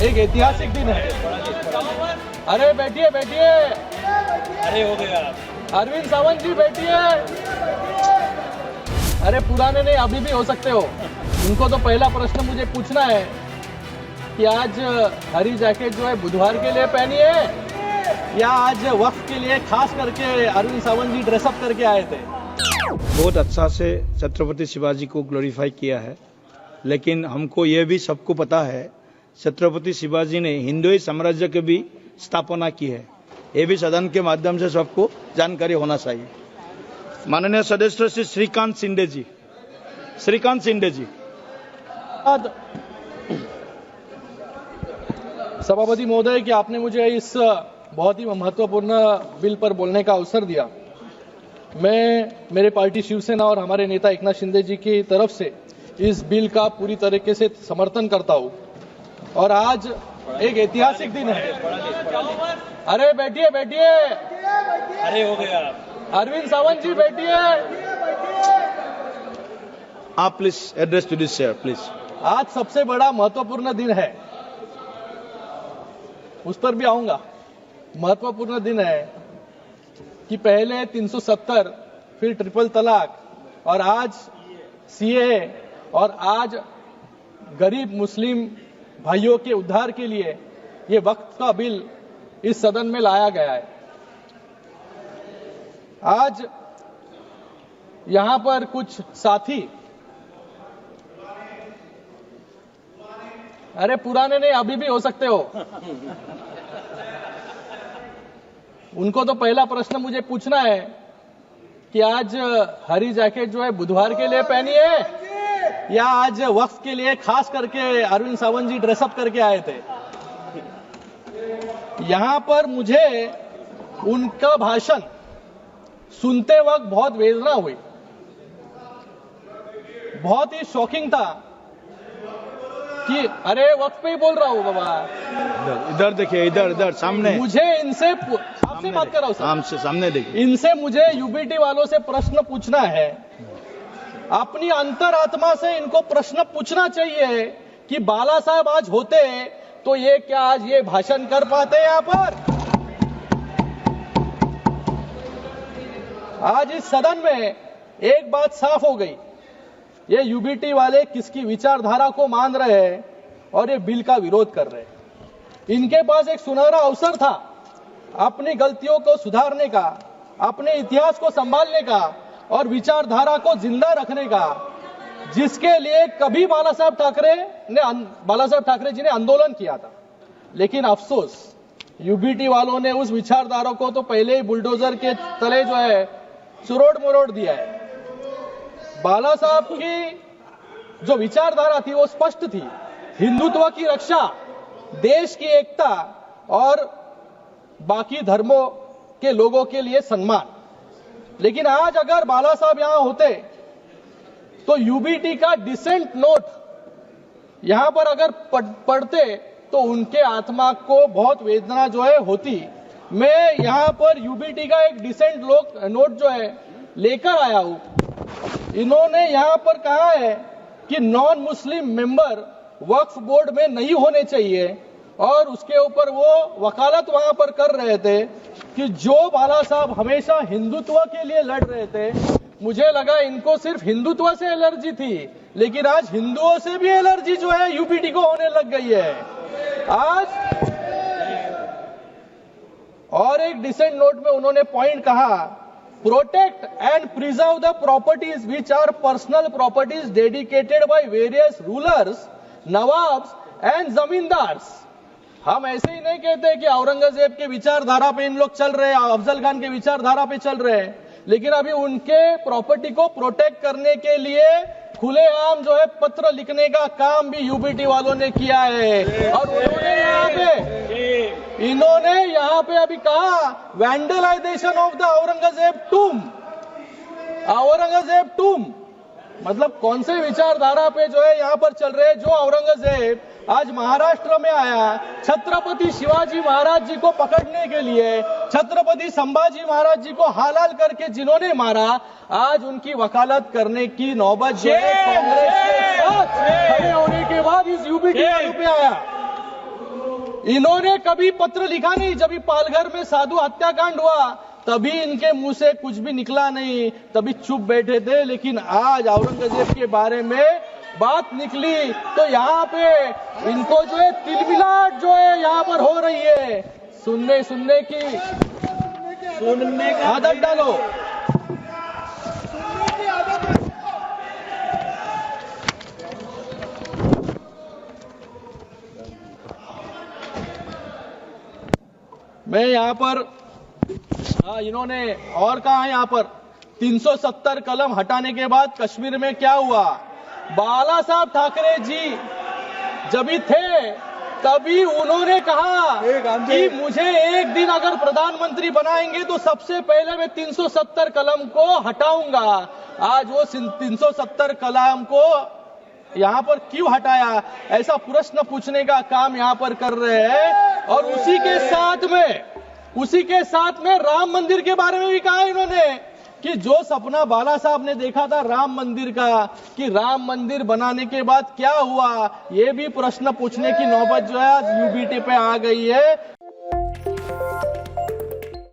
एक ऐतिहासिक दिन है। अरे बैठिए बैठिए, अरे हो गया। अरविंद सावंत जी बैठिए। अरे पुराने नहीं, अभी भी हो सकते हो। उनको तो पहला प्रश्न मुझे पूछना है कि आज हरी जैकेट जो है बुधवार के लिए पहनी है या आज वक्त के लिए खास करके अरविंद सावंत जी ड्रेसअप करके आए थे। बहुत अच्छा से छत्रपति शिवाजी को ग्लोरीफाई किया है, लेकिन हमको ये भी सबको पता है छत्रपति शिवाजी ने हिंदुई साम्राज्य की भी स्थापना की है। ये भी सदन के माध्यम से सबको जानकारी होना चाहिए। माननीय सदस्य श्री श्रीकांत शिंदे जी, सभापति महोदय कि आपने मुझे इस बहुत ही महत्वपूर्ण बिल पर बोलने का अवसर दिया। मैं मेरे पार्टी शिवसेना और हमारे नेता एकनाथ शिंदे जी की तरफ से इस बिल का पूरी तरीके से समर्थन करता हूं और आज एक ऐतिहासिक दिन है। अरे बैठिए बैठिए, अरे हो गया। अरविंद सावंत जी बैठिए। आप please address to this chair please. आज सबसे बड़ा महत्वपूर्ण दिन है, उस पर भी आऊंगा। महत्वपूर्ण दिन है कि पहले 370, फिर ट्रिपल तलाक और आज सीए और आज गरीब मुस्लिम भाइयों के उद्धार के लिए ये वक्त का बिल इस सदन में लाया गया है। आज यहां पर कुछ साथी, अरे पुराने नहीं, अभी भी हो सकते हो। उनको तो पहला प्रश्न मुझे पूछना है कि आज हरी जैकेट जो है बुधवार के लिए पहनी है या आज वक्त के लिए खास करके अरविंद सावंत जी ड्रेसअप करके आए थे। यहां पर मुझे उनका भाषण सुनते वक्त बहुत वेदना हुई, बहुत ही शॉकिंग था कि अरे वक्त पे ही बोल रहा हूं बाबा। इधर देखिए, इधर सामने। मुझे इनसे आपसे बात कर रहा हूं सर, सामने देखिए। इनसे मुझे यूबीटी वालों से प्रश्न पूछना है। अपनी अंतरात्मा से इनको प्रश्न पूछना चाहिए कि बाला साहब आज होते तो ये क्या आज ये भाषण कर पाते यहां पर? आज इस सदन में एक बात साफ हो गई, ये यूबीटी वाले किसकी विचारधारा को मान रहे हैं और ये बिल का विरोध कर रहे हैं। इनके पास एक सुनहरा अवसर था अपनी गलतियों को सुधारने का, अपने इतिहास को संभालने का और विचारधारा को जिंदा रखने का, जिसके लिए कभी बाला साहब ठाकरे जी ने आंदोलन किया था। लेकिन अफसोस यूबीटी वालों ने उस विचारधारा को तो पहले ही बुलडोजर के तले जो है सुरोड़ मरोड़ दिया है। बाला साहब की जो विचारधारा थी वो स्पष्ट थी, हिंदुत्व की रक्षा, देश की एकता और बाकी धर्मों के लोगों के लिए सम्मान। लेकिन आज अगर बाला साहब यहां होते तो यूबीटी का डिसेंट नोट यहां पर अगर पढ़ते तो उनके आत्मा को बहुत वेदना जो है होती। मैं यहां पर यूबीटी का एक डिसेंट नोट जो है लेकर आया हूं। इन्होंने यहां पर कहा है कि नॉन मुस्लिम मेंबर वक्फ बोर्ड में नहीं होने चाहिए और उसके ऊपर वो वकालत वहां पर कर रहे थे कि जो बाला साहब हमेशा हिंदुत्व के लिए लड़ रहे थे। मुझे लगा इनको सिर्फ हिंदुत्व से एलर्जी थी, लेकिन आज हिंदुओं से भी एलर्जी जो है यूपीटी को होने लग गई है आज। और एक डिसेंट नोट में उन्होंने पॉइंट कहा, protect and preserve the properties which are personal properties dedicated by various rulers, nawabs and zamindars. हम ऐसे ही नहीं कहते कि औरंगजेब के विचारधारा पे इन लोग चल रहे हैं, अफजल खान के विचारधारा पे चल रहे हैं, लेकिन अभी उनके प्रॉपर्टी को प्रोटेक्ट करने के लिए खुलेआम जो है पत्र लिखने का काम भी यूबीटी वालों ने किया है। और इन्होंने यहां पे अभी कहा वैंडलाइजेशन ऑफ द औरंगजेब टूम, मतलब कौन से विचारधारा पे जो है यहां पर चल रहे हैं। जो औरंगजेब आज महाराष्ट्र में आया छत्रपति शिवाजी महाराज जी को पकड़ने के लिए, छत्रपति संभाजी महाराज जी को हालाल करके जिन्होंने मारा, आज उनकी वकालत करने की नौबत जो है कांग्रेस के साथ खड़े होने के बाद इस यूपी पे आया। इन्होंने कभी पत्र लिखा नहीं। जब पालघर में साधु हत्याकांड हुआ तभी इनके मुंह से कुछ भी निकला नहीं, तभी चुप बैठे थे। लेकिन आज औरंगजेब के बारे में बात निकली तो यहाँ पे इनको जो है तिलमिलाट जो है यहाँ पर हो रही है। सुनने की आदत डालो। मैं यहाँ पर इन्होंने और कहा है, यहाँ पर 370 कलम हटाने के बाद कश्मीर में क्या हुआ। बाला साहब ठाकरे जी जब भी थे तभी उन्होंने कहा कि मुझे एक दिन अगर प्रधानमंत्री बनाएंगे तो सबसे पहले मैं 370 कलम को हटाऊंगा। आज वो 370 कलम को यहाँ पर क्यों हटाया, ऐसा प्रश्न पूछने का काम यहाँ पर कर रहे हैं। और उसी के साथ में राम मंदिर के बारे में भी कहा इन्होंने कि जो सपना बाला साहब ने देखा था राम मंदिर का, कि राम मंदिर बनाने के बाद क्या हुआ, ये भी प्रश्न पूछने की नौबत जो है यूबीटी पे आ गई है।